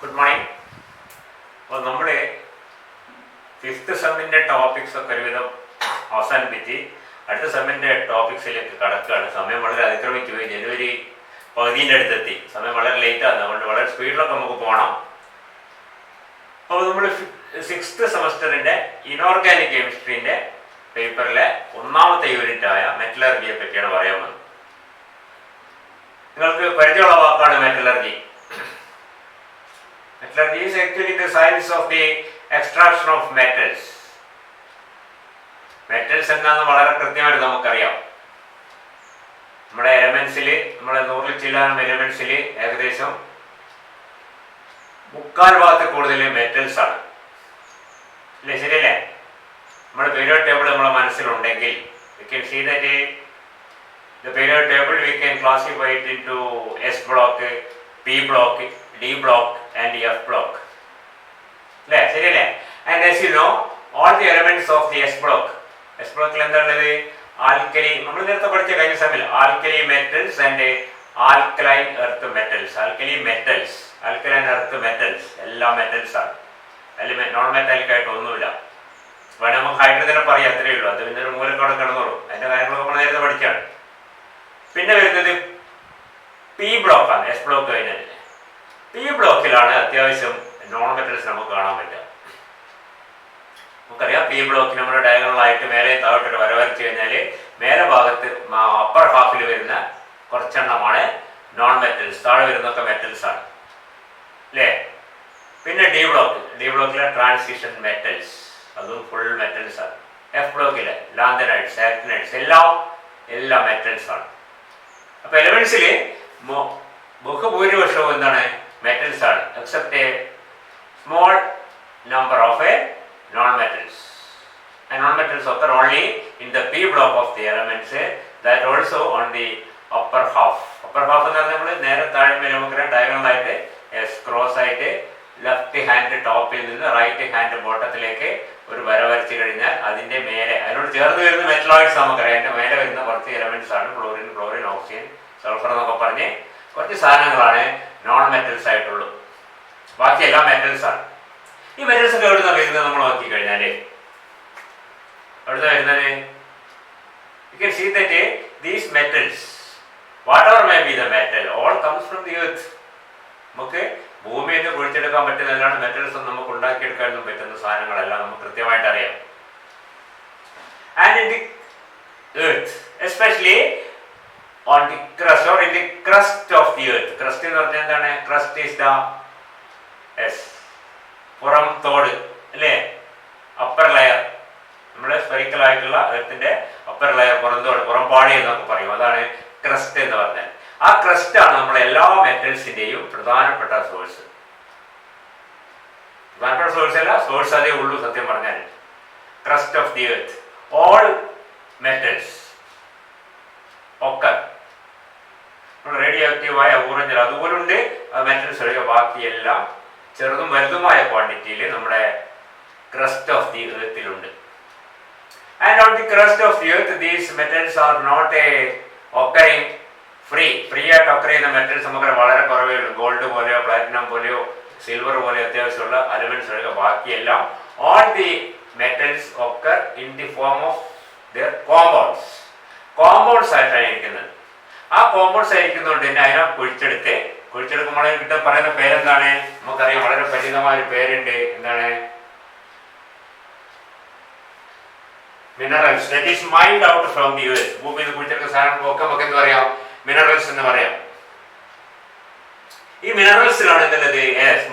Good morning. അപ്പോൾ നമ്മൾ fifth സെമ്മിൻ്റെ ടോപ്പിക്സൊക്കെ ഒരുവിധം അവസാനിപ്പിച്ച് അടുത്ത സെമ്മിൻ്റെ ടോപ്പിക്സിലേക്ക് കടക്കുകയാണ്. സമയം വളരെ അതിക്രമിച്ചു പോയി. ജനുവരി പകുതിൻ്റെ അടുത്തെത്തി. സമയം വളരെ ലേറ്റാണ്. അതുകൊണ്ട് വളരെ സ്പീഡിലൊക്കെ നമുക്ക് പോകണം. അപ്പോൾ നമ്മൾ സിക്സ്ത് സെമസ്റ്ററിൻ്റെ ഇനോർഗാനിക് കെമിസ്ട്രീൻ്റെ പേപ്പറിലെ ഒന്നാമത്തെ യൂണിറ്റായ മെറ്റലർജിയെ പറ്റിയാണ് പറയാൻ വന്നത്. നിങ്ങൾക്ക് പരിചയമുള്ള വാക്കാണ് metallurgy. Metallurgy is actually the science of the extraction of metals. Metals എന്നാന്ന് വളരെ കൃത്യമായിട്ട് നമുക്കറിയാം. നമ്മുടെ എലമെന്റ്സിൽ, നമ്മുടെ 100 ചില്ലാനം എലമെന്റ്സിൽ ഏകദേശം 3/4 കൂടുതൽ മെറ്റൽസ് ആണ്. അല്ലേ? ശരിയല്ലേ? നമ്മുടെ പീരിയോഡ് ടേബിൾ നമ്മുടെ മനസ്സിലുണ്ടെങ്കിൽ we can see that the period table we can classify it into S block, P block, D block and F block. അല്ലേ? ശരിയല്ലേ? And as you know, all the elements of the S block, S blockൽ എന്താണുള്ളത്? Alkali, നമ്മൾ നേരത്തെ പഠിച്ച കഴിഞ്ഞ സമയം alkali metals and alkaline earth metals. Alkali metals, alkaline earth metals എല്ലാം metals ആണ്. അതിൽ നോൺ മെറ്റാലിക് ആയിട്ട് ഒന്നുമില്ല. വേണമെങ്കിൽ നമുക്ക് ഹൈഡ്രജനെ പറയാം, അത്രയേ ഉള്ളൂ. അത് പിന്നെ ഒരു മൂലക്കോടെ കിടന്നോളൂ. അതിൻ്റെ കാര്യങ്ങളൊക്കെ നമ്മൾ നേരത്തെ പഠിച്ചാണ്. പിന്നെ വരുന്നത് പി ബ്ലോക്കാണ്. എസ് ബ്ലോക്ക് കഴിഞ്ഞാൽ പി ബ്ലോക്കിലാണ് അത്യാവശ്യം നോൺ മെറ്റൽസ് നമുക്ക് കാണാൻ പറ്റുക. നമുക്കറിയാം, പി ബ്ലോക്ക് നമ്മുടെ ഡയഗണലായിട്ട് മേലെ താഴോട്ട് വരച്ച് കഴിഞ്ഞാൽ മേലെ ഭാഗത്ത് അപ്പർ ഹാഫിൽ വരുന്ന കുറച്ചെണ്ണമാണ് നോൺ മെറ്റൽസ്, താഴെ വരുന്നൊക്കെ മെറ്റൽസ് ആണ്. അല്ലേ? പിന്നെ ഡി ബ്ലോക്ക്, ഡി ബ്ലോക്കിലെ ട്രാൻസിഷൻ മെറ്റൽസ്, അതും ഫുൾ മെറ്റൽസ് ആണ്. എഫ് ബ്ലോക്കിലെ ലാന്തനൈറ്റ്സ്, ആക്ടിനൈറ്റ്സ് എല്ലാം മെറ്റൽസ് ആണ്. അപ്പോൾ എലമെന്റ്സിൽ ബഹുഭൂരിപക്ഷവും എന്താണ്? മെറ്റൽസ് ആണ്. Except A small number of A non-metals. And non-metals occur only in the P block of the elements, that also on the upper half. Upper half എന്ന് പറഞ്ഞാൽ നമ്മൾ നേരെ താഴെ നമുക്ക് ഡയഗണലായിട്ട് ക്രോസ് ആയിട്ട് ലെഫ്റ്റ് ഹാൻഡ് ടോപ്പിൽ നിന്ന് റൈറ്റ് ഹാൻഡ് ബോട്ടത്തിലേക്ക് ഒരു വര വരച്ച് കഴിഞ്ഞാൽ അതിൻ്റെ മേലെ അതിനോട് ചേർന്ന് വരുന്ന മെറ്റലോയിഡ്സ് നമുക്കറിയാം. അതിൻ്റെ മേലെ വരുന്ന കുറച്ച് എലമെന്റ്സ് ആണ് ക്ലോറിൻ, ഓക്സിജൻ, സൾഫർ എന്നൊക്കെ പറഞ്ഞ് കുറച്ച് സാധനങ്ങളാണ് നോൺ മെറ്റൽസ് ആയിട്ടുള്ളൂ. ബാക്കി എല്ലാം മെറ്റൽസ് ആണ്. ഈ മെറ്റൽസ് ഒക്കെ എവിടുന്ന വരുന്നത് നമ്മൾ നോക്കി കഴിഞ്ഞാൽ എവിടുന്ന വരുന്നത്? You can see that these metals, whatever may be the metal, all comes from the earth. നമുക്ക് ഭൂമിയിൽ നിന്ന് കുഴിച്ചെടുക്കാൻ പറ്റുന്നതാണ് മെറ്റൽസ്. നമുക്ക് ഉണ്ടാക്കിയെടുക്കാനും പറ്റുന്ന സാധനങ്ങളെല്ലാം നമുക്ക് കൃത്യമായിട്ട് അറിയാം. And in the earth, especially on the crust or in the crust of the earth. Crust എന്ന് പറഞ്ഞാൽ എന്താണ്? Crust is the പുറം തോട്, അല്ലേ? അപ്പർ ലെയർ, നമ്മുടെ സ്പെറിക്കൽ ആയിട്ടുള്ള എർത്തിന്റെ അപ്പർ ലെയർ, പുറംതോട്, പുറംപാളി എന്നൊക്കെ പറയും. അതാണ് ക്രസ്റ്റ് എന്ന് പറഞ്ഞാൽ. ആ ക്രസ്റ്റ് ആണ് നമ്മളെ എല്ലാ മെറ്റൽസിന്റെയും പ്രധാനപ്പെട്ട സോഴ്സ്. പ്രധാനപ്പെട്ട സോഴ്സ് അല്ല, സോഴ്സ് അതേ ഉള്ളൂ സത്യം പറഞ്ഞാൽ. Crust of the earth, all metals ഒക്കെ റേഡിയോ ആക്റ്റീവായ ഊർജ്ജം അതുപോലുണ്ട്. മെറ്റൽസ് ഒഴികെ ബാക്കിയെല്ലാം ചെറുതും വലുതുമായ ക്വാണ്ടിറ്റിയിൽ നമ്മുടെ ക്രസ്റ്റ് ഓഫ് ദി എർത്തിലുണ്ട്. And on the crust of the earth these metals are not occurring free ആയിട്ട് ഒക്കർ ചെയ്യുന്ന മെറ്റൽസ് നമുക്ക് വളരെ കുറവേ ഉള്ളൂ. ഗോൾഡ് പോലെയോ പ്ലാറ്റിനം പോലെയോ സിൽവർ പോലെയോ അത്യാവശ്യമുള്ള എലമെന്റ്സ് ഒഴികെ ബാക്കിയെല്ലാം all the metals occur in the form of their compounds ആയിട്ടാണ് ഇരിക്കുന്നത്. ആ കോമ്പൗണ്ട്സ് ആയിരിക്കുന്നതുകൊണ്ട് തന്നെ അതിനെ കുഴിച്ചെടുക്കുമ്പോൾ കിട്ടാൻ പറയുന്ന പേരെന്താണ്? നമുക്കറിയാം, വളരെ പരിചിതമായ ഒരു പേരുണ്ട്. എന്താണ്? Minerals. That is mind out from the earth. ഭൂമിയിൽ നിന്ന് കുഴിച്ചെടുക്കുന്ന സാധനങ്ങളൊക്കെ നമുക്ക് എന്ത് പറയാം? മിനറൽസ് എന്ന് പറയാം. ഈ മിനറൽസിലാണ് എന്നുള്ളത്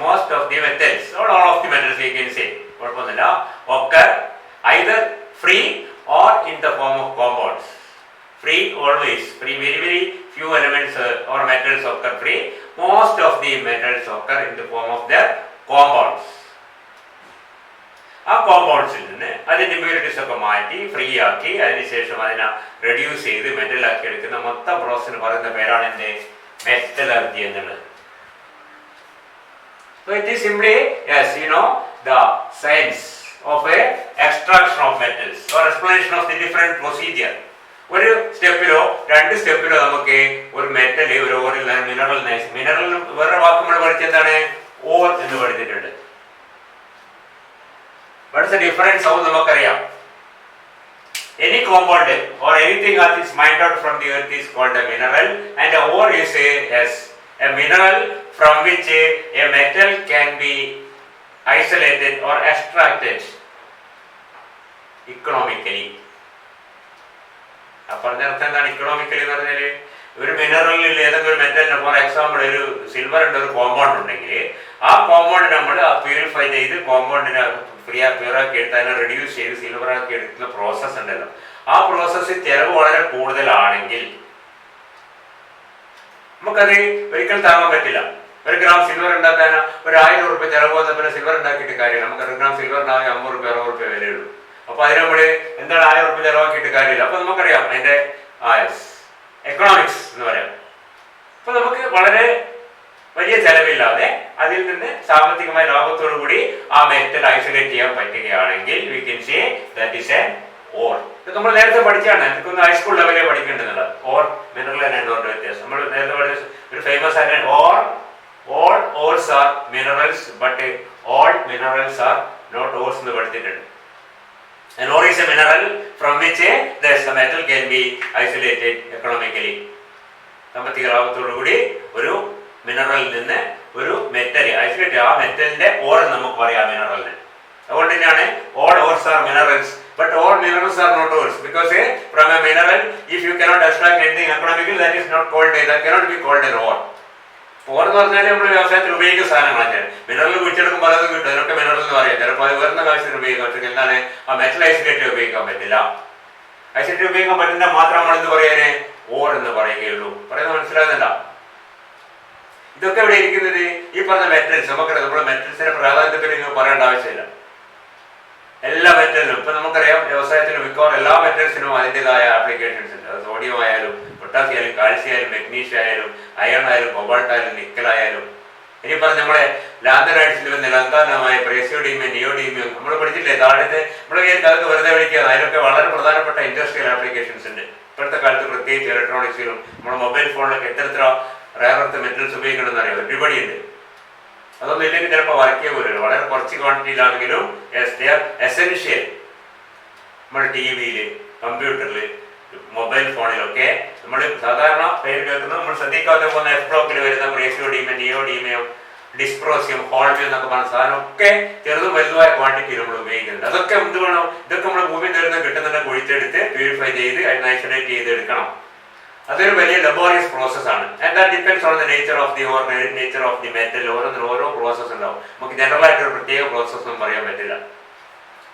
most of the metals, all of the metals you can say, കുഴപ്പമൊന്നുമില്ല, ഒക്കെ either free or in the form of compounds. Free always, free, very few elements or metals occur free. Most of the metals occur in the form of their compounds. ആ കോമ്പൗണ്ട്സിൽ നിന്ന് അതിൻ്റെ impurities ഒക്കെ മാറ്റി free ആക്കി അതിനുശേഷം അതിനെ reduce ചെയ്ത് മെറ്റലാക്കി എടുക്കുന്ന മൊത്തം പ്രോസസ്സിന് പറയുന്ന പേരാണ് എൻ്റെ മെറ്റലർജി എന്നുള്ളത്. So it is simply, yes, you know, the science of a extraction of metals or explanation of the different procedure. ഒരു സ്റ്റെപ്പിലോ 2 സ്റ്റെപ്പിലോ നമുക്ക് ഒരു മെറ്റൽ, ഒരു മിനറൽ വേറെ വാക്ക് നമ്മൾ പഠിച്ചെന്താണ്? ഓർ എന്ന് പഠിച്ചിട്ടുണ്ട്. What is the difference? How നമുക്കറിയാം. Any compound or anything that is mined out from the earth is called a mineral, and a ore is a mineral from which a metal can be isolated or extracted economically. പറഞ്ഞർത്ഥം എന്താണ് economically എന്ന് പറഞ്ഞാൽ? ഒരു മിനറലിൽ ഏതെങ്കിലും ഒരു മെറ്റലിന്, for example ഒരു സിൽവറിന്റെ ഒരു compound ഉണ്ടെങ്കിൽ ആ കോമ്പൗണ്ട് നമ്മൾ പ്യൂരിഫൈ ചെയ്ത് കോമ്പൗണ്ടിനെ പ്യൂറാക്കി എടുത്ത് അതിനെ റെഡ്യൂസ് ചെയ്ത് സിൽവറാക്കി എടുക്കുന്ന പ്രോസസ്സ് ഉണ്ടല്ലോ, ആ പ്രോസസ്സിൽ ചിലവ് വളരെ കൂടുതലാണെങ്കിൽ നമുക്കത് ഒരിക്കലും താങ്ങാൻ പറ്റില്ല. 1 ഗ്രാം സിൽവർ ഉണ്ടാക്കാൻ 1000 രൂപ ചിലവ് വന്ന പിന്നെ സിൽവർ ഉണ്ടാക്കിയിട്ട് കാര്യമില്ല. നമുക്ക് 1 ഗ്രാം സിൽവർ ഉണ്ടാകാൻ 50 രൂപ 60 രൂപ വിലയുള്ളൂ. അപ്പൊ അതിന് നമ്മള് എന്താണ് 1000 രൂപ ചിലവാക്കിയിട്ട് കാര്യമില്ല. അപ്പൊ നമുക്കറിയാം അതിന്റെ എക്കണോമിക്സ് എന്ന് പറയാം. അപ്പൊ നമുക്ക് വളരെ വലിയ ചെലവില്ലാതെ അതിൽ നിന്ന് സാമ്പത്തികമായ ലാഭത്തോടു കൂടി ആ മെറ്റൽ ഐസൊലേറ്റ് ചെയ്യാൻ പറ്റുകയാണെങ്കിൽ we can say that is a or. ഇത് നമ്മൾ നേരത്തെ പഠിച്ചാണ്, എനിക്കൊന്ന് ഹൈസ്കൂൾ ലെവലിൽ പഠിക്കേണ്ടതുള്ളത്. ഓർ മിനറൽ ആൻഡ് ഓറിന്റെ വ്യത്യാസം നമ്മൾ നേരത്തെ പഠിച്ച ഒരു ഫേമസ് ആയിട്ട് or all ores are minerals but all minerals are not ores എന്ന് പഠിച്ചിട്ടുണ്ട്. An ore is a mineral from which the metal can be isolated economically. സാമ്പത്തിക ലാഭത്തോടു കൂടി ഒരു മിനറലിൽ നിന്ന് ഒരു മെറ്റൽ ഐസൊലേറ്റ്, ആ മെറ്റലിന്റെ ഓർ നമുക്ക് പറയാം മിനറലിന്. അതുകൊണ്ട് തന്നെയാണ് all ores are minerals but all minerals are not ores, because from a mineral if you cannot extract anything economically, that is not called, that cannot be called an ore. Or എന്ന് പറഞ്ഞാൽ നമ്മൾ വ്യവസായത്തിൽ ഉപയോഗിക്കുന്ന സാധനങ്ങളാണ്. Mineral കുഴിച്ചെടുക്കും പലതും കിട്ടും, അതിനൊക്കെ mineral എന്ന് പറയാം. ചിലപ്പോൾ അത് ഉയർന്ന ആവശ്യത്തിന് ഉപയോഗിക്കാം. പക്ഷേ എന്താണ് ആ മെറ്റൽ ഐസൊലേറ്റ് ഉപയോഗിക്കാൻ പറ്റില്ല. ഐസൊലേറ്റ് ഉപയോഗിക്കാൻ പറ്റുന്ന മാത്രം നമ്മൾ എന്ത് പറയാന് ഓർ എന്ന് പറയുകയുള്ളൂ. പറയുന്നത് മനസ്സിലാകുന്നുണ്ടോ? ഇതൊക്കെ ഇവിടെ ഇരിക്കുന്നത് ഈ പറഞ്ഞ മെറ്റൽസ്. നമുക്കറിയാം നമ്മുടെ മെറ്റൽസിന്റെ പ്രാധാന്യത്തിൽ പറയേണ്ട ആവശ്യമില്ല. എല്ലാ മെറ്റലിനും ഇപ്പൊ നമുക്കറിയാം വ്യവസായത്തിനും മിക്കവാറും എല്ലാ മെറ്റൽസിനും അതിൻ്റെതായ ആപ്ലിക്കേഷൻസ് ഉണ്ട്. അത് സോഡിയം ആയാലും പൊട്ടാസ്യം ആയാലും കാൽസ്യം ആയാലും മെഗ്നീഷ്യം ആയാലും അയൺ ആയാലും കൊബാൾട്ട് ആയാലും നിക്കൽ ആയാലും. ഇനി പറഞ്ഞ നമ്മുടെ ലാന്തനൈഡ്സിൽ വന്ന ലങ്കാനമായ പ്രേസിയോഡീമിയം നിയോഡീമിയം നമ്മൾ പഠിച്ചില്ലേ താഴത്തെ. നമ്മൾ അതൊക്കെ വെറുതെ പഠിക്കുക. അതിലൊക്കെ വളരെ പ്രധാനപ്പെട്ട ഇൻഡസ്ട്രിയൽ ആപ്ലിക്കേഷൻസ് ഉണ്ട്. ഇപ്പോഴത്തെ കാലത്ത് പ്രത്യേകിച്ച് ഇലക്ട്രോണിക്സിലും നമ്മുടെ മൊബൈൽ ഫോണിലൊക്കെ എത്ര റയർ എർത്ത് മെറ്റൽസ് ഉപയോഗിക്കണമെന്ന് അറിയാം. ഒരുപാടി ഉണ്ട്. അതൊന്നും ഇല്ലെങ്കിൽ ചിലപ്പോൾ വരയ്ക്കുക പോലും വളരെ കുറച്ച് ക്വാണ്ടിറ്റിയിലാണെങ്കിലും എസെൻഷ്യൽ. നമ്മുടെ ടി വിയിൽ, കമ്പ്യൂട്ടറിൽ, മൊബൈൽ ഫോണിലൊക്കെ നമ്മൾ സാധാരണ പേര് കേൾക്കുന്നത് നമ്മൾ ശ്രദ്ധിക്കാതെ പോകുന്ന എഫ് ബ്ലോക്കിൽ വരുന്ന പ്രേസിയോഡീമിയം നിയോഡീമിയം ഡിസ്പ്രോസിയം ഹോൾമിയം എന്നൊക്കെ പറഞ്ഞ സാധനമൊക്കെ ചെറുതും വലുതുമായ ക്വാണ്ടിറ്റി നമ്മൾ ഉപയോഗിക്കുന്നുണ്ട്. അതൊക്കെ എന്ത് വേണം? ഇതൊക്കെ നമ്മൾ ഭൂമി തരുന്ന കിട്ടുന്ന കുഴിച്ചെടുത്ത് പ്യൂരിഫൈ ചെയ്ത് അതിന് ഐസൊലേറ്റ് ചെയ്ത് എടുക്കണം. അതൊരു വലിയ ലബോറിയസ് പ്രോസസ്സാണ്. And that depends on the nature of the or, nature of the metal. ഓരോന്നിനും ഓരോ പ്രോസസ്സ് ഉണ്ടാവും. നമുക്ക് ജനറൽ ആയിട്ട് ഒരു പ്രത്യേക പ്രോസസ്സ് ഒന്നും പറയാൻ പറ്റില്ല.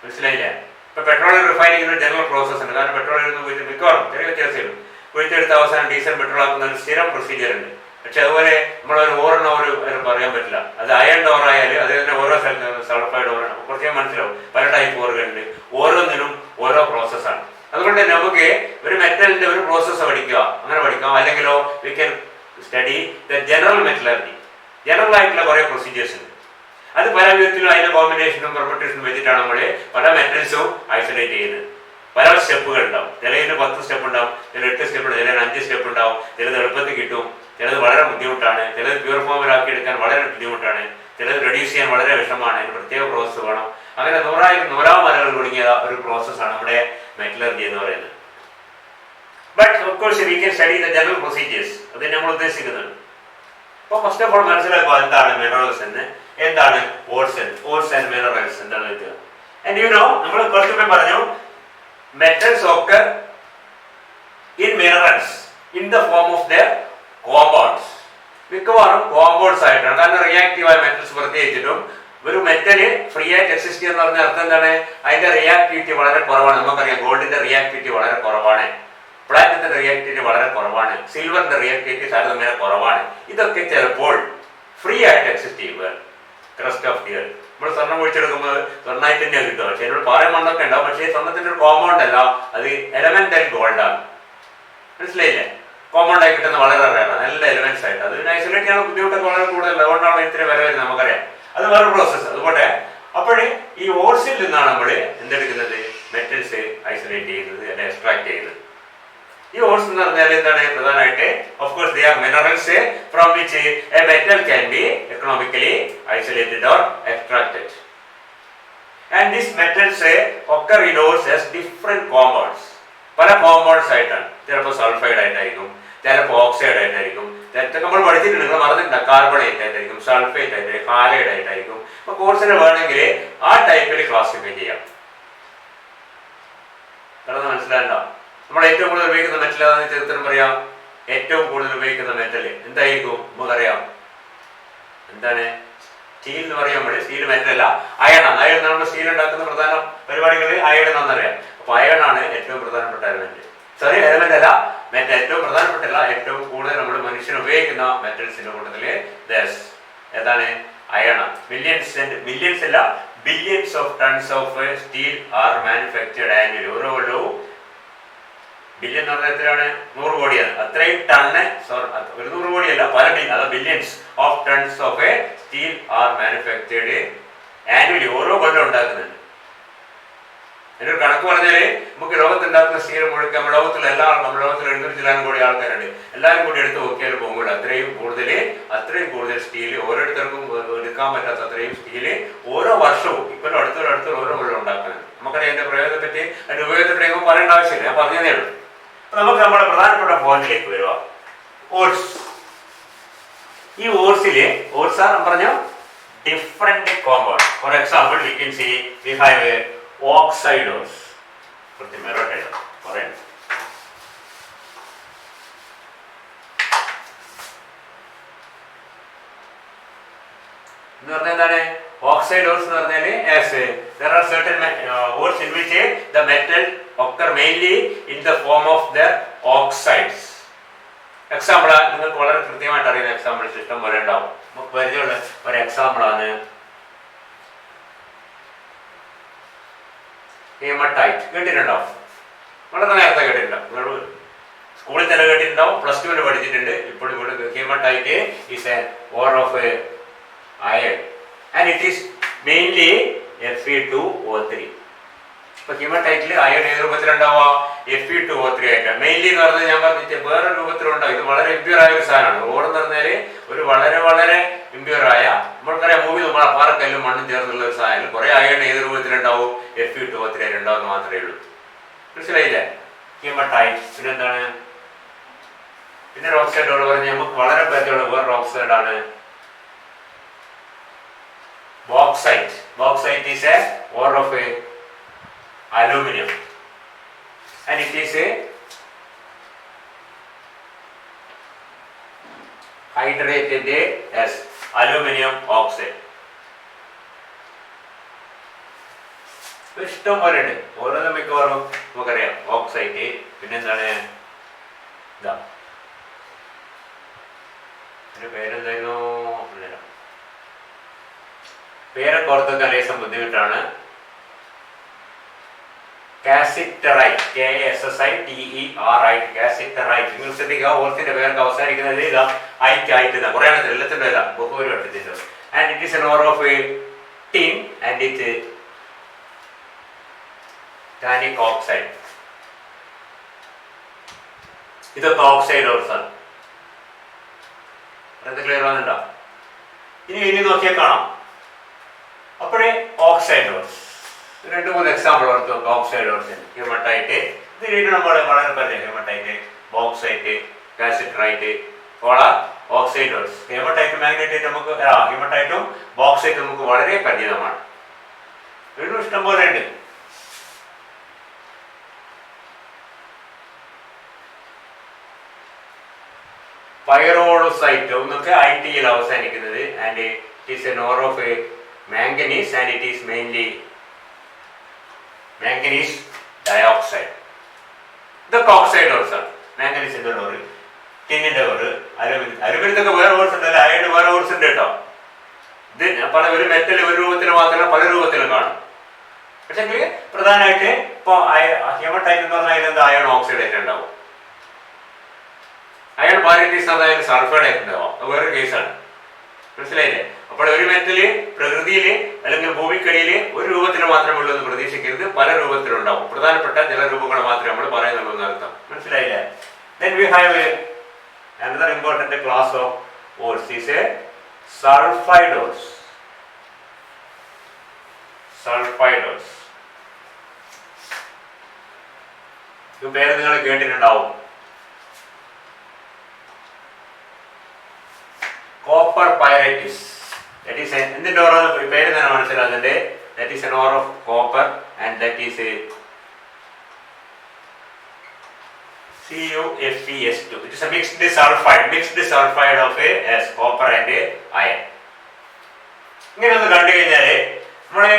മനസ്സിലായില്ലേ? ഇപ്പൊ പെട്രോളിയം റിഫൈനിങ്ങിന് ഒരു ജനറൽ പ്രോസസ്സ് ഉണ്ട്. കാരണം പെട്രോളിൽ നിന്ന് മിക്കവാറും ചെറിയ വ്യത്യാസമില്ല കുഴിച്ചെടുത്ത അവസാനം ഡീസൽ പെട്രോൾ ആക്കുന്ന ഒരു സ്ഥിരം പ്രൊസീജിയർ ഉണ്ട്. പക്ഷെ അതുപോലെ നമ്മളൊരു ഓറെണ്ണ ഒരു പറയാൻ പറ്റില്ല. അത് അയൺ ഓർ ആയാലും അത് തന്നെ ഓരോ സ്ഥലത്ത് സൾഫൈഡ് ഓറാണ്. കുറച്ച് മനസ്സിലാവും പല ടൈപ്പ് ഓറുകളുണ്ട്. ഓരോന്നിനും ഓരോ പ്രോസസ്സാണ്. അതുകൊണ്ട് നമുക്ക് ഒരു മെറ്റലിന്റെ ഒരു പ്രോസസ്സ് പഠിക്കുക, അങ്ങനെ പഠിക്കാം. അല്ലെങ്കിലോ we can study the general metallurgy. General ആയിട്ടുള്ള കുറെ പ്രൊസീജിയേഴ്സ് ഉണ്ട്. അത് പല വിധത്തിലും അതിന്റെ കോമ്പിനേഷനും പെർമുട്ടേഷനും വെച്ചിട്ടാണ് നമ്മൾ പല മെറ്റൽസും ഐസൊലേറ്റ് ചെയ്യുന്നത്. പല സ്റ്റെപ്പുകൾ ഉണ്ടാവും. ചിലതിന് 10 സ്റ്റെപ്പ് ഉണ്ടാവും, ചില 8 സ്റ്റെപ്പ് ഉണ്ടാവും, ചിലതിന് 5 സ്റ്റെപ്പ് ഉണ്ടാവും. ചിലത് എളുപ്പത്തിൽ കിട്ടും, ചിലത് വളരെ ബുദ്ധിമുട്ടാണ്, ചിലത് പ്യൂർ ഫോമിലാക്കി എടുക്കാൻ വളരെ ബുദ്ധിമുട്ടാണ്, ചിലത് റെഡ്യൂസ് ചെയ്യാൻ വളരെ വിഷമമാണ്. അതിന് പ്രത്യേക പ്രോസസ്സ് വേണം. അങ്ങനെ നൂറാമലകൾ തുടങ്ങിയ ഒരു പ്രോസസ്സാണ് നമ്മുടെ മെറ്റലർജി എന്ന് പറയുന്നത്. But of course we can study the general procedures. അത് നമ്മൾ ഉദ്ദേശിക്കുന്നത്. അപ്പോൾ ഫസ്റ്റ് ഓഫ് ഓൾ മനസ്സിലാക്കുക എന്താണ് മിനറൽസ് എന്ന്, എന്താണ് ഓർസ് ആൻഡ് മിനറൽസ് എന്താണ് വ്യത്യാസം. ആൻഡ് യു നോ നമ്മൾ കുറച്ച് മുമ്പേ പറഞ്ഞു metals occur in minerals in the form of their compounds. മിക്കവാറും കോമ്പൗണ്ട്സ് ആയിട്ടാണ്. കാരണം റിയാക്റ്റീവായ മെറ്റൽസ് പ്രത്യേകിച്ചിട്ടും ഒരു മെറ്റല് ഫ്രീ ആയിട്ട് എക്സിസ്റ്റ് ചെയ്യുന്ന പറഞ്ഞ അർത്ഥം എന്താണ്? അതിന്റെ റിയാക്ടിവിറ്റി വളരെ കുറവാണ്. നമുക്കറിയാം ഗോൾഡിന്റെ റിയാക്ടിവിറ്റി വളരെ കുറവാണ്, പ്ലാറ്റിനത്തിന്റെ റിയാക്ടിവിറ്റി വളരെ കുറവാണ്, സിൽവറിന്റെ റിയാക്ടിവിറ്റി താരതമ്യേന കുറവാണ്. ഇതൊക്കെ ചിലപ്പോൾ ഫ്രീ ആയിട്ട് എക്സിസ്റ്റ് ചെയ്യുക. ക്രസ്റ്റ് ഓഫ് ദി എർത്ത് നമ്മൾ സ്വർണ്ണം കുഴിച്ചെടുക്കുമ്പോൾ സ്വർണ്ണമായിട്ട് തന്നെയാണ് കിട്ടുക. പക്ഷെ അതിനോട് പാറ മണ്ണൊക്കെ ഉണ്ടാവും. പക്ഷേ സ്വർണ്ണത്തിന്റെ ഒരു കോമ്പൗണ്ട് അല്ല, അത് എലമെന്റൽ ഗോൾഡാണ്. മനസ്സിലായില്ലേ? കോമ്പൗണ്ട് ആയി കിട്ടുന്ന വളരെ റയറാണ്, നല്ല എലമെന്റ്സ് ആയിട്ട്. അത് ഐസൊലേറ്റ് ചെയ്യാൻ ബുദ്ധിമുട്ടൊക്കെ വളരെ കൂടുതൽ. അതുകൊണ്ടാണ് ഇത്ര വില വരുന്നത് നമുക്കറിയാം. അത് വേറെ പ്രോസസ്സ്. അതുകൊണ്ട് അപ്പോഴേ ഈ ഓർസിൽ നിന്നാണ് നമ്മൾ എന്തെടുക്കുന്നത്? മെറ്റൽസ് ഐസൊലേറ്റ് ചെയ്യുന്നത്, അല്ലെ എക്സ്ട്രാക്ട് ചെയ്യുന്നത്. ഈ ഓർസ് എന്ന് പറഞ്ഞാൽ എന്താണ് പ്രധാനമായിട്ട് of course they are minerals from which A metal can be economically isolated or extracted. And this metals occur in ores as different compounds. പല കോമ്പൗണ്ട്സ് ആയിട്ടാണ്. ചിലപ്പോൾ സൾഫൈഡ് ആയിട്ടായിരിക്കും, ചിലപ്പോൾ ഓക്സൈഡ് ആയിട്ടായിരിക്കും, ചിലപ്പോൾ നമ്മൾ പഠിച്ചിട്ടുണ്ട്, നിങ്ങൾ മറന്നിട്ടുണ്ട്, കാർബണേറ്റ് ആയിട്ടായിരിക്കും, സൾഫേറ്റ് ആയിട്ടായിരിക്കും, ഹാലൈഡ് ആയിട്ടായിരിക്കും. അപ്പൊ കോഴ്സിന് വേണമെങ്കിൽ ആ ടൈപ്പിൽ ക്ലാസിഫൈ ചെയ്യാം. കാരണം മനസ്സിലാകണ്ട, നമ്മൾ ഏറ്റവും കൂടുതൽ ഉപയോഗിക്കുന്ന മെറ്റൽ ഏതാണെന്ന് ചരിത്രം പറയാം. ഏറ്റവും കൂടുതൽ ഉപയോഗിക്കുന്ന മെറ്റൽ എന്തായിരിക്കും നമുക്കറിയാം? എന്താണ്? സ്റ്റീൽ എന്ന് പറയുമ്പോൾ സ്റ്റീൽ മെറ്റലല്ല, അയണാണ്. അയൺ നമ്മൾ സ്റ്റീൽ ഉണ്ടാക്കുന്ന പ്രധാന പരിപാടികളിൽ അയൺ എന്നാണെന്നറിയാം. അപ്പൊ അയണാണ് ഏറ്റവും പ്രധാനപ്പെട്ട എലമെന്റ്. സോറി, എലമെന്റ് അല്ല, ഏറ്റവും പ്രധാനപ്പെട്ടല്ല, ഏറ്റവും കൂടുതൽ നമ്മൾ മനുഷ്യൻ ഉപയോഗിക്കുന്ന മെറ്റൽസിന്റെ കൂട്ടത്തില് ഏതാണ്? അയണാണ്. മില്യൺസ് അല്ല, billions of tons of steel are manufactured annually. ഓരോ കൊല്ലവും ബില്യൺ എന്ന് പറഞ്ഞാൽ എത്രയാണ്? 100 കോടിയാണ്. അത്രയും ടണ്ണ്, ഒരു 100 കോടിയല്ല, പല ബില്യൺ, അത് billions of tons of steel are manufactured annually. ഓരോ കൊല്ലം ഉണ്ടാക്കുന്നുണ്ട്. അതിന്റെ ഒരു കണക്ക് പറഞ്ഞാല് നമുക്ക് ലോകത്തുണ്ടാക്കുന്ന സ്റ്റീൽ മുഴുക്ക നമ്മുടെ ലോകത്തിലുള്ള നമ്മുടെ ലോകത്തിൽ 700 കോടി ആൾക്കാരുണ്ട്. എല്ലാവരും കൂടി എടുത്ത് നോക്കിയാൽ പോകുമ്പോൾ അത്രയും കൂടുതൽ സ്റ്റീൽ ഓരോരുത്തർക്കും എടുക്കാൻ പറ്റാത്ത അത്രയും സ്റ്റീല് ഓരോ വർഷവും ഇപ്പോഴും അടുത്തൊരു ഓരോ കൊല്ലം ഉണ്ടാക്കുന്നുണ്ട്. നമുക്കറിയാം അതിന്റെ പ്രയോഗത്തെ പറ്റി, അതിന്റെ ഉപയോഗത്തെ പറ്റി പറയേണ്ട ആവശ്യമില്ല, ഞാൻ പറഞ്ഞതേ ഉള്ളൂ. നമുക്ക് നമ്മുടെ പ്രധാനപ്പെട്ട പോയിന്റിലേക്ക് വരുക. ഓട്സ്. ഈ ഓട്സ് ആർ പറഞ്ഞ different compound. For example we can see we have oxide ores. കുറച്ച് മെറോട്ട് എഴുതാം പറയണം. എന്ന് പറഞ്ഞാൽ എന്താണ് ഓക്സൈഡ് ഓട്സ് എന്ന് പറഞ്ഞാല്? there are certain ores in which the metal occur mainly in the form of their oxides. Example നിങ്ങൾക്ക് വളരെ കൃത്യമായിട്ട് അറിയുന്ന എക്സാമ്പിൾ സിസ്റ്റം പോലെ ഉണ്ടാവും. നമുക്ക് പരിചയമുള്ള ഒരു എക്സാമ്പിൾ ആണ് ഹേമറ്റൈറ്റ്. കേട്ടിട്ടുണ്ടാവും, വളരെ നേരത്തെ കേട്ടിട്ടുണ്ടാവും. നിങ്ങൾ സ്കൂളിൽ തന്നെ കേട്ടിട്ടുണ്ടാവും, +2 പഠിച്ചിട്ടുണ്ട്. ഇപ്പോൾ ഇവിടെ haematite is a ore of iron and it is mainly Fe2O3. ഇപ്പൊ ഹീമറ്റൈറ്റിൽ അയൺ ഏത് രൂപത്തിലുണ്ടാവുക? Fe2O3 ആയിട്ട്. മെയിൻലി എന്ന് പറഞ്ഞാൽ ഞാൻ പറഞ്ഞിട്ട് വേറെ രൂപത്തിലുണ്ടാവും. ഇത് വളരെ ഇമ്പ്യൂർ ആയ ഒരു സാധനമാണ്. ഓർ എന്ന് പറഞ്ഞാല് ഒരു വളരെ ഇമ്പ്യൂർ ആയ, നമ്മൾക്കറിയാം മൂവി നമ്മളെ പാറക്കല്ലും മണ്ണും ചേർന്നുള്ള ഒരു സാധനം. കുറെ അയൺ ഏത് രൂപത്തിലുണ്ടാവും? Fe2O3 ആയിട്ട് ഉണ്ടാവുന്ന മാത്രമേ ഉള്ളൂ. മനസ്സിലായില്ലേ? ഹീമറ്റൈറ്റ്. പിന്നെന്താണ്? പിന്നെ ഓക്സൈഡ് പറഞ്ഞ നമുക്ക് വളരെ പരിചയമുള്ള വേറെ ഓക്സൈഡ് ആണ് bauxite. Bauxite is a ore of aluminum and it is a hydrated as aluminum oxide. ഇഷ്ടം പോലെ ഉണ്ട്. ഓരോന്നും മിക്കവാറും നമുക്കറിയാം. ഓക്സൈറ്റ്, പിന്നെന്താണ് ഇതാ പേരെന്തായിരുന്നു? പേരൊക്കെ ഓർത്തൊക്കെ ലേശം ബുദ്ധിമുട്ടാണ്. Cassiterite, KASSITERITE, cassiterite. നിങ്ങൾ ശ്രദ്ധിക്കുക, ഓർത്തിന്റെ പേരൊക്കെ അവസാനിക്കുന്നത് ഇതാ ആയിട്ട് കുറെ എണ്ണത്തിൽ എല്ലാത്തിന്റെ ഇല്ല ബഹുഭൂരിപക്ഷത്തിന്റെ. And it is an ore of tin and it stannic oxide. ഇതൊക്കെ ഓക്സൈഡ് ഓർസ് ആണ്. ക്ലിയർ ആവുന്നുണ്ടോ? ഇനി നോക്കിയാൽ കാണാം. അപ്പോഴേ ഓക്സൈഡ് ഓർസ് 2-3 എക്സാമ്പിൾ ഓർത്ത് നോക്കാം. ഓക്സൈഡ് ഓർസ്, ഹ്യൂമറ്റൈറ്റ്, ഇത് നമ്മൾ വളരെ പരിചയം. Haematite, bauxite, cassiterite, all oxide ores. Haematite magnetite നമുക്ക് ഹ്യൂമറ്റൈറ്റും ബോക്സൈറ്റും നമുക്ക് വളരെ പരിചിതമാണ്. വീണ്ടും ഇഷ്ടം പോലെ ഉണ്ട്. പൈറോളസൈറ്റ് എന്നൊക്കെ ITയിൽ അവസാനിക്കുന്നത്. And it is an ore of manganese and it is mainly manganese dioxide. ഇതൊക്കെ ഓക്സൈഡ് ഓർസ് ആണ്. മാംഗനീസിന്റെ ഓർ, ടിന്നിന്റെ ഓർ, അലുമിനിയത്തൊക്കെ വേറെ ഓർസ് ഉണ്ട്, അയൺ വേറെ ഓർസ് ഉണ്ട് കേട്ടോ. ഇത് പല ഒരു മെറ്റൽ ഒരു രൂപത്തിൽ മാത്രമല്ല പല രൂപത്തിലും കാണും. പക്ഷെ പ്രധാനമായിട്ട് ഇപ്പൊ ഹ്യൂമറ്റൈറ്റ് എന്ന് പറഞ്ഞാൽ അതിലെന്താ അയൺ ഓക്സൈഡ് ആയിട്ട് ഉണ്ടാവും. അയൺ പാരിറ്റീസ് അതായത് സൾഫൈഡ് ആയിട്ട് ഉണ്ടാവും. അത് വേറൊരു കേസാണ്. മനസ്സിലായില്ലേ? അപ്പോൾ ഒരു മെറ്റല് പ്രകൃതിയിൽ അല്ലെങ്കിൽ ഭൂമിക്കടിയിൽ ഒരു രൂപത്തിൽ മാത്രമേ ഉള്ളൂ എന്ന് പ്രതീക്ഷിക്കരുത്, പല രൂപത്തിലുണ്ടാവും. പ്രധാനപ്പെട്ട ചില രൂപങ്ങൾ മാത്രമേ നമ്മൾ പറയുന്നുള്ളൂ എന്നർത്ഥം. മനസ്സിലായില്ലേ? Then we have another important class of ores is a sulfide ores. Sulfide ores. ഇത് പേര് നിങ്ങൾ കേട്ടിട്ടുണ്ടാവും. Copper pyrites. ദാറ്റ് ഈസ് എന്തിന്റെ ഓറ പേര് തന്നെ മനസ്സിലാകുന്നുണ്ട്. That is an ore of copper and that is CuFeS2. It is a mixed sulfide of copper and iron. ഇങ്ങനെ ഒന്ന് കണ്ടു കഴിഞ്ഞാല് നമ്മളെ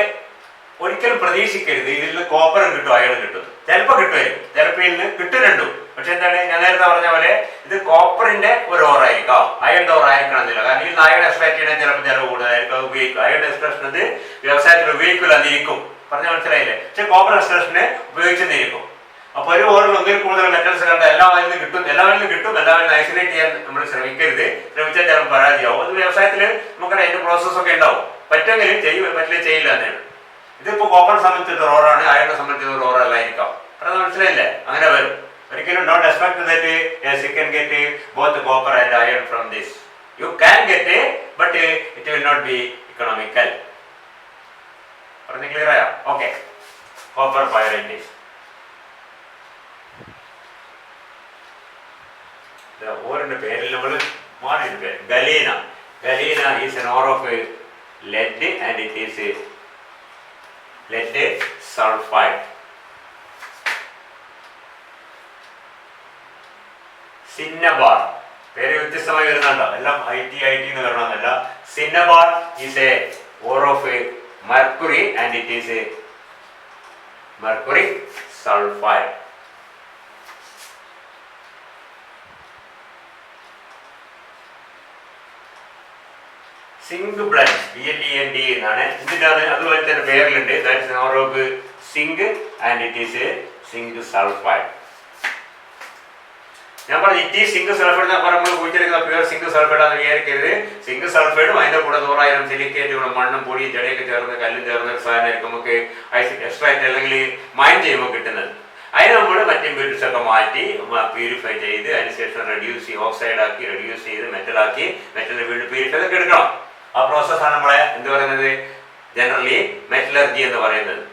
ഒരിക്കലും പ്രതീക്ഷിക്കരുത് ഇതിൽ നിന്ന് കോപ്പറും കിട്ടും അയണും കിട്ടും. ചിലപ്പോൾ കിട്ടുമായിരിക്കും, ചിലപ്പോൾ ഇതിൽ കിട്ടുന്നുണ്ട്. പക്ഷെ എന്താണ് ഞാൻ നേരത്തെ പറഞ്ഞ പോലെ ഇത് കോപ്പറിന്റെ ഒരു ഓറായിരിക്കാം, അയണിന്റെ ഓറായിരിക്കണമെന്നില്ല. കാരണം ഇതിൽ അയൺ എക്സ്ട്രാക്ട് ചെയ്യണേ ചിലപ്പോൾ ചിലവ് കൂടുതലായിരിക്കും, അത് ഉപയോഗിക്കും. അയൺ എക്സ്ട്രാക്ഷൻ അത് വ്യവസായത്തിൽ ഉപയോഗിക്കില്ലാതിരിക്കും, പറഞ്ഞ മനസ്സിലായില്ലേ? പക്ഷെ കോപ്പർ എക്സ്ട്രാക്ഷനെ ഉപയോഗിച്ചെന്നിരിക്കും. അപ്പൊ ഒരു ഓറിൽ ഒന്നിൽ കൂടുതൽ മെറ്റൽസ് കണ്ട എല്ലാവരിലും കിട്ടും, എല്ലാവരും ഐസൊലേറ്റ് ചെയ്യാൻ നമ്മൾ ശ്രമിക്കരുത്. ശ്രമിച്ചാൽ ചിലപ്പോൾ പരാജയമാവും. അത് വ്യവസായത്തിൽ നമുക്കറിയാം അതിന്റെ പ്രോസസ് ഒക്കെ ഉണ്ടാവും. പറ്റുമെങ്കിലും പറ്റില്ല ചെയ്യില്ല എന്നാണ്. ഇതിപ്പോ കോപ്പറിനെ സംബന്ധിച്ചിട്ട് ഓറാണ്, അയണിനെ സംബന്ധിച്ചിട്ട് ഓറല്ലായിരിക്കാം. അത് മനസ്സിലായില്ലേ? അങ്ങനെ വരും. ഒരിക്കലും don't expect that yes you can get both copper and iron from this. You can get but it will not be economical. പറഞ്ഞ് ക്ലിയർ ആയോ? ഓക്കെ. Copper pyrites. ഓറിന്റെ പേരിൽ നമ്മൾ മാറിയിട്ട് പേര് galena. Galena is an ore of lead and it is lead sulfide. സിന്നബാർ പേര് വ്യത്യസ്തമായി വരുന്നുണ്ടോ? എല്ലാം IT എന്ന് വരണമെന്നല്ല. Cinnabar is a ore of mercury and it is mercury sulphide. Zinc blood BLEND എന്നാണ് ഇതിൻ്റെ. അതുപോലെ തന്നെ പേരിലുണ്ട്. That's ore of zinc and it is zinc sulphide. ഞാൻ പറഞ്ഞു ഇറ്റ് ഈസ് സിങ്ക് സൾഫൈഡ് എന്ന് പറയുമ്പോൾ കുഴിച്ചെടുക്കുന്ന പ്യുവർ സിങ്ക് സൾഫൈഡ് ആണെന്ന് വിചാരിക്കരുത്. സിങ്ക് സൾഫൈഡും അതിൻ്റെ കൂടെ 100,000 സിലിക്കേറ്റുകളും മണ്ണും പൊടിയും ചെടിയൊക്കെ ചേർന്ന് കല്ലും ചേർന്ന ഒരു സാധനമായിരിക്കും നമുക്ക് എക്സ്ട്രാക്ട് അല്ലെങ്കിൽ മൈൻ ചെയ്യുമ്പോൾ കിട്ടുന്നത്. അതിന് നമ്മൾ മറ്റ് ഇമ്പ്യൂരിറ്റീസ് ഒക്കെ മാറ്റി പ്യൂരിഫൈ ചെയ്ത് അതിനുശേഷം ഓക്സൈഡ് ആക്കി റെഡ്യൂസ് ചെയ്ത് മെറ്റലാക്കി മെറ്റലിനെ വീണ്ടും പ്യൂരിഫൈ ഒക്കെ എടുക്കണം. ആ പ്രോസസ്സാണ് നമ്മളെ എന്ത് പറയുന്നത്, ജനറലി മെറ്റലർജി എന്ന് പറയുന്നത്.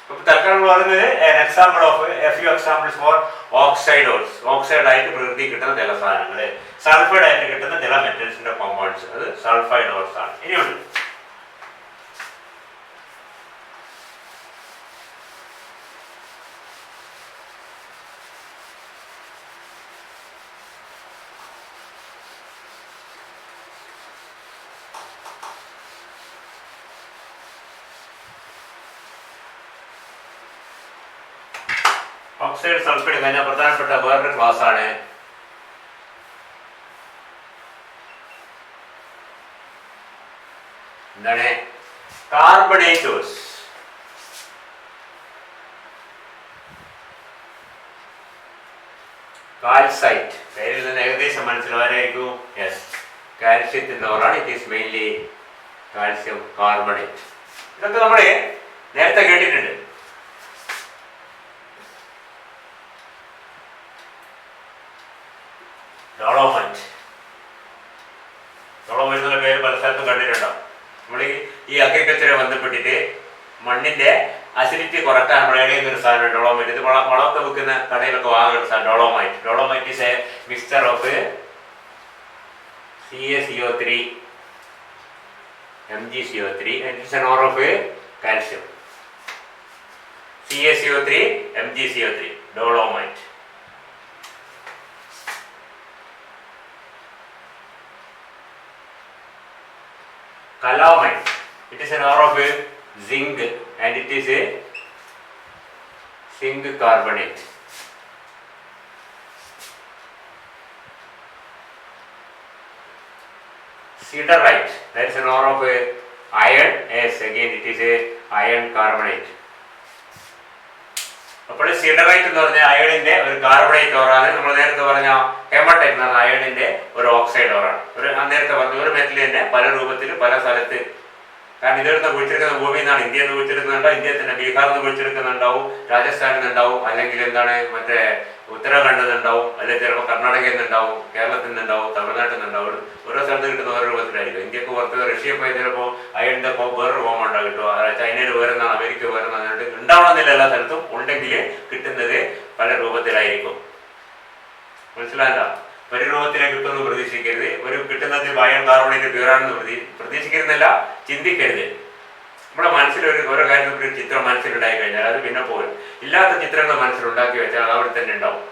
ഇപ്പൊ തൽക്കാലം പറയുന്നത് example of few examples for oxide ഓർസ്. Oxide ആയിട്ട് പ്രകൃതി കിട്ടുന്ന ചില സാധനങ്ങൾ, സൾഫൈഡ് ആയിട്ട് കിട്ടുന്ന ചില മെറ്റൽസിന്റെ കോമ്പൗണ്ട്സ്, അത് സൾഫൈഡ് ഓർസ് ആണ്. ഇനിയുണ്ട് ഓക്സൈഡ് സൾഫൈഡ് കഴിഞ്ഞാൽ പ്രധാനപ്പെട്ട വേറൊരു ക്ലാസ് ആണ് എന്താണ്, കാർബണേറ്റോസ്. കാൽസൈറ്റ് പേരിൽ നിന്ന് ഏകദേശം മനസ്സിലാവാനായിരിക്കും. യെസ്, കാൽസ്യത്തിന്റെ ഓറാണ്. It is mainly calcium carbonate. ഇതൊക്കെ നമ്മൾ നേരത്തെ കേട്ടിട്ടുണ്ട്. ഡോളോമൈറ്റ് എന്നുള്ള പേര് പല സ്ഥലത്തും കണ്ടിട്ടുണ്ടോ? നമ്മൾ ഈ അഗ്രികൾച്ചറെ ബന്ധപ്പെട്ടിട്ട് മണ്ണിന്റെ അസിഡിറ്റി കുറക്കാൻ നമ്മൾ ഏണിയുന്ന ഒരു സാധനം ഡോളോമൈറ്റ്. ഇത് വളമൊക്കെ വെക്കുന്ന കടയിലൊക്കെ വാങ്ങുന്ന സാധനം dolomite. Dolomite is A mixture of CaCO3 MgCO3 and it's an ore of calcium. CaCO3 MgCO3 dolomite. Calamite, it is an ore of zinc and it is a zinc carbonate. Siderite, that is an ore of iron. Yes, again it is a iron carbonate. അപ്പോൾ siderite എന്ന് പറഞ്ഞ അയണിന്റെ ഒരു carbonate ഓറാണ്. നമ്മൾ നേരത്തെ പറഞ്ഞ haematite എന്ന് പറഞ്ഞാൽ അയണിന്റെ ഒരു ഓക്സൈഡ് ഓറാണ്. നേരത്തെ പറഞ്ഞു ഒരു മെറ്റൽ തന്നെ പല രൂപത്തിൽ പല സ്ഥലത്ത്. കാരണം ഇതെടുത്ത് കുഴിച്ചെടുക്കുന്ന ഭൂമിയിൽ നിന്നാണ്. ഇന്ത്യയിൽ നിന്ന് കുഴിച്ചെടുക്കുന്നുണ്ടാവും, ഇന്ത്യയിൽ തന്നെ ബീഹാറിൽ നിന്ന് കുഴിച്ചെടുക്കുന്നുണ്ടാവും, രാജസ്ഥാനിൽ നിന്നുണ്ടാവും, അല്ലെങ്കിൽ എന്താണ് മറ്റേ ഉത്തരാഖണ്ഡിൽ നിന്നുണ്ടാവും, അല്ലെങ്കിൽ ചിലപ്പോൾ കർണാടകയിൽ നിന്നുണ്ടാവും, കേരളത്തിൽ നിന്നുണ്ടാവും, തമിഴ്നാട്ടിൽ നിന്നുണ്ടാവും. ഓരോ സ്ഥലത്ത് കിട്ടുന്ന ഓരോ രൂപത്തിലായിരിക്കും. ഇന്ത്യക്ക് പുറത്ത് റഷ്യയിൽ പോയി ചിലപ്പോൾ അയണിന്റെ വേറൊരു ഫോം ഉണ്ടാവും കിട്ടും, ചൈനയിൽ വേറെന്നാണ്, അമേരിക്ക വേറെന്നാണ് ഉണ്ടാവണമെന്നില്ല. എല്ലാ സ്ഥലത്തും ഉണ്ടെങ്കിൽ കിട്ടുന്നത് പല രൂപത്തിലായിരിക്കും. മനസ്സിലായില്ല? ഒരു രൂപത്തിലേക്ക് കിട്ടുമെന്ന് പ്രതീക്ഷിക്കരുത്. ഒരു കിട്ടുന്നത് അയൺ കാർബണേറ്റ് പ്യൂറാണെന്ന് പ്രതീക്ഷിക്കരുന്നില്ല, ചിന്തിക്കരുത്. നമ്മുടെ മനസ്സിൽ ഓരോ കാര്യത്തിൽ ഒരു ചിത്രം മനസ്സിലുണ്ടായി കഴിഞ്ഞാൽ അത് പിന്നെ പോലും ഇല്ലാത്ത ചിത്രങ്ങൾ മനസ്സിലുണ്ടാക്കി വെച്ചാൽ അത് അവിടെ തന്നെ ഉണ്ടാവും.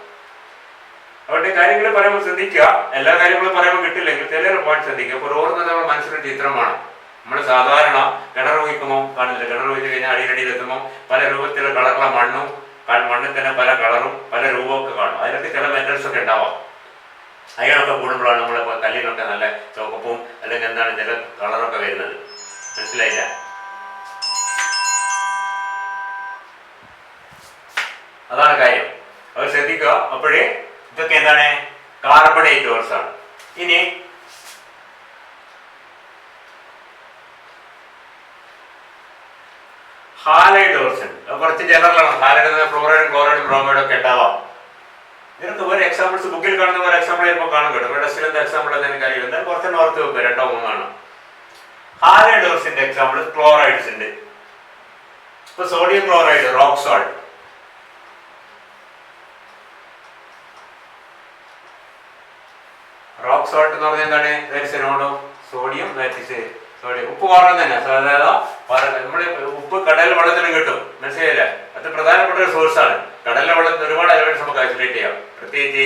അവരുടെ കാര്യങ്ങൾ പറയുമ്പോൾ ശ്രദ്ധിക്കുക. എല്ലാ കാര്യങ്ങളും പറയുമ്പോൾ കിട്ടില്ലെങ്കിൽ ചില പോയിന്റ് ശ്രദ്ധിക്കുക. ഇപ്പോൾ ഓർന്നത് നമ്മുടെ മനസ്സിലൊരു ചിത്രമാണ്. നമ്മൾ സാധാരണ കിണർ ഒഴിക്കുമ്പോൾ കാണില്ല, കിണർ ഒഴിച്ച് കഴിഞ്ഞാൽ അടിയിലെത്തുമ്പോൾ പല രൂപത്തിലുള്ള കളറുള്ള മണ്ണും മണ്ണിൽ തന്നെ പല കളറും പല രൂപമൊക്കെ കാണും. അതിലൊക്കെ ചില മെറ്റൽസ് ഒക്കെ ഉണ്ടാവാം. അയണൊക്കെ കൂടുമ്പോഴാണ് നമ്മളെ കല്ലിനൊക്കെ നല്ല ചുവപ്പും അല്ലെങ്കിൽ എന്താണ് ചില കളറൊക്കെ വരുന്നത്. മനസ്സിലായില്ല? അതാണ് കാര്യം. അവർ ശ്രദ്ധിക്കുക. അപ്പോഴേ ഇതൊക്കെ എന്താണ് കാർബണേറ്റ് ഓർസ് ആണ്. ഇനി ഹാലൈഡ് ഓർസ് ഉണ്ട്. കുറച്ച് ജനറലാണ്. ഹാലൈഡ് ഫ്ലോറൈഡും ക്ലോറൈഡും ബ്രോമൈഡും ഒക്കെ ഉണ്ടാവാം. ഇതിനൊക്കെ വേറെ എക്സാമ്പിൾസ് ബുക്കിൽ കാണുന്ന പോലെ എക്സാമ്പിൾ ചിലപ്പോൾ കാണും കേട്ടോ. ടെസ്റ്റിൽ എന്താ എക്സാമ്പിൾ എനിക്ക് അറിയില്ല. കുറച്ച് ഓർത്ത് വെക്കുക, 2 3 ആണ്. ഹാലൈഡ് ഓർസിന്റെ എക്സാമ്പിൾ ക്ലോറൈഡ്സ് ഉണ്ട്. ഇപ്പൊ sodium chloride, rock salt. Rock salt എന്ന് പറഞ്ഞാൽ എന്താണ്? സോഡിയം സോഡിയം ഉപ്പ് കുറവ് തന്നെ. അതായത് നമ്മള് ഉപ്പ് കടൽ വെള്ളത്തിലും കിട്ടും. മനസ്സിലായില്ല? അത് പ്രധാനപ്പെട്ട ഒരു സോഴ്സാണ്. കടലിലെ വെള്ളത്തിൽ ഒരുപാട് എലമെന്റ്സ് നമുക്ക് ഐസൊലേറ്റ് ചെയ്യാം. പ്രത്യേകിച്ച്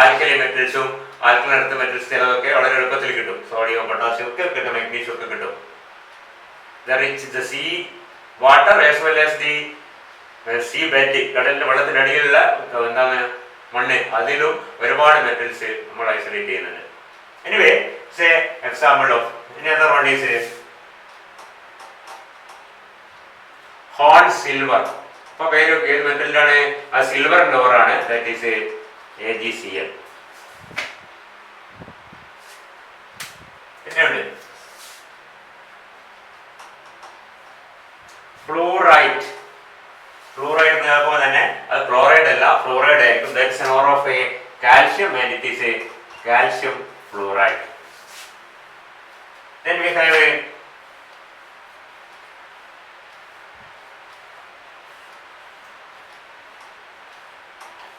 ആൽക്കലി മെറ്റൽസും ആൽക്കലൈൻ എർത്ത് മെറ്റൽസ് ചിലതൊക്കെ വളരെ എളുപ്പത്തിൽ കിട്ടും. സോഡിയം, പൊട്ടാസ്യം ഒക്കെ കിട്ടും, മഗ്നീഷ്യം ഒക്കെ കിട്ടും. The sea water as well as the sea bed, കടലിന്റെ വെള്ളത്തിനടിയിലുള്ള എന്താണ് മണ്ണ്, അതിലും ഒരുപാട് മെറ്റൽസ് നമ്മൾ ഐസൊലേറ്റ് ചെയ്യുന്നുണ്ട്. Anyway say example of another one is horn silver. ഇപ്പൊ പേര് ഏത് മെറ്റലിലാണ്? ആ സിൽവർ ഓറാണ്. That is AgCl. പിന്നെയുണ്ട് ഫ്ലൂറൈഡ്. ഫ്ലൂറൈഡ് എന്ന് തന്നെ അത് ക്ലോറൈഡ് അല്ല, ഫ്ലൂറൈഡ് ആയിരിക്കും. That's an ore of a calcium and it is a calcium fluoride. Then we have a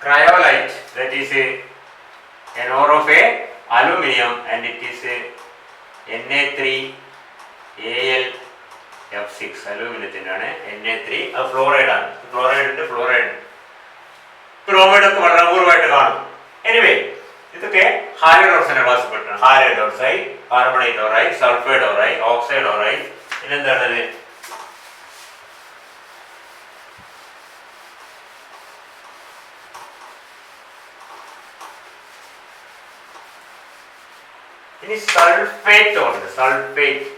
cryolite. That is an ore of a aluminium and it is a Na3Al(F6). അലൂമിനിയത്തിനാണ് Na3. അത് fluoride ആണ്. Fluoride bromide ഒക്കെ വളരെ അപൂർവമായിട്ട് കാണും. Anyway ഇതൊക്കെ halide ഓർസിന്റെ ക്ലാസ്സിൽപ്പെട്ടാണ്. Halide ഓർസായി, കാർബണേറ്റ് ഓറായി, സൾഫൈഡ് ഓറായി, ഓക്സൈഡ് ഓറായി. പിന്നെന്താണത്? ഇനി സൾഫേറ്റ് ഉണ്ട്. Sulphate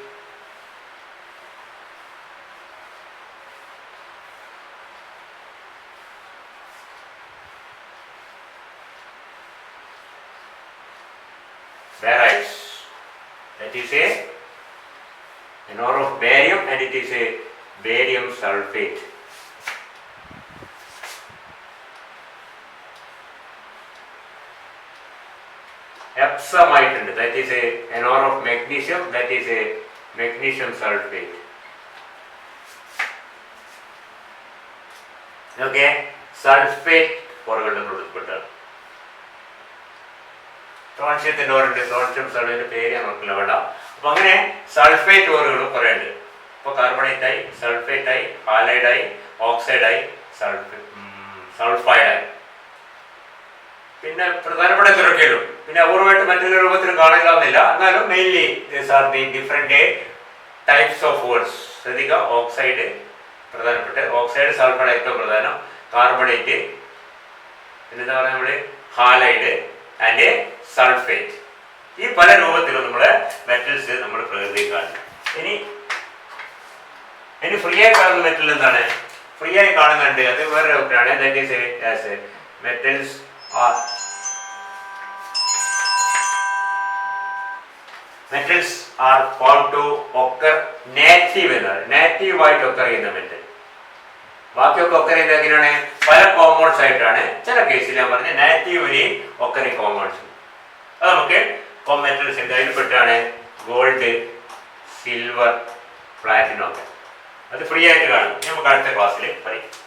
barytes. That is an ore of barium and it is a barium sulfate. Epsomite ഉണ്ട്. That is an ore of magnesium. That is a magnesium sulfate. Okay, sulfate ഓറുകളുടെ ഉൾപ്പെട്ടാണ്. ടോൺഷ്യത്തിന്റെ ഓറുണ്ട്. ടോൺഷ്യം സൾഫേറ്റ് പേര് നമുക്കില്ല വേണ്ട. അപ്പൊ അങ്ങനെ സൾഫേറ്റ് ഓറുകളും കുറെ ഉണ്ട്. ഇപ്പൊ കാർബണേറ്റായി, സൾഫേറ്റായി, ഹാലൈഡായി, ഓക്സൈഡായി, സൾഫൈഡായി. പിന്നെ പ്രധാനപ്പെട്ട ഇത്രയൊക്കെ ഉള്ളൂ. പിന്നെ അപൂർവമായിട്ട് മറ്റൊരു രൂപത്തിലും കാണില്ലാന്നില്ല. എന്നാലും mainly these are the different types of ഓർസ്. ശ്രദ്ധിക്കുക, ഓക്സൈഡ് പ്രധാനപ്പെട്ട, ഓക്സൈഡ് സൾഫൈഡ് ഏറ്റവും പ്രധാനം, കാർബണേറ്റ്, പിന്നെന്താ പറയുക നമ്മള് ഹാലൈഡ് ആൻഡ് സൾഫേറ്റ്. ഈ പല രൂപത്തിലും നമ്മള് മെറ്റൽസ് നമ്മൾ പ്രകൃതിയിൽ കാണും. ഇനി ഫ്രീ ആയി കാണുന്ന മെറ്റൽ എന്താണ്? ഫ്രീ ആയി കാണുന്നുണ്ട്, അത് വേറെ ഡോക്ടറാണ്. That is metals are metals are found to occur native എന്ന് പറയും, നാറ്റീവായിട്ട് ഒക്കർ ചെയ്യുന്ന മെറ്റൽ. ബാക്കിയൊക്കെ ഒക്കർ ചെയ്യുന്നത് എങ്ങനെയാണ്? പല കോമ്പൗണ്ട്സ് ആയിട്ടാണ്. ചില കേസിൽ ഞാൻ പറഞ്ഞ നാറ്റീവ്ലി ഒക്കറിങ് കോമ്പൗണ്ട്സ്. അത് നമുക്ക് മെറ്റൽസ് ഉണ്ട്. അതിൽപ്പെട്ടാണ് ഗോൾഡ്, സിൽവർ, പ്ലാറ്റിനം ഒക്കെ. അത് ഫ്രീ ആയിട്ട് കാണും. നമുക്ക് അടുത്ത ക്ലാസ്സിൽ പഠിക്കും.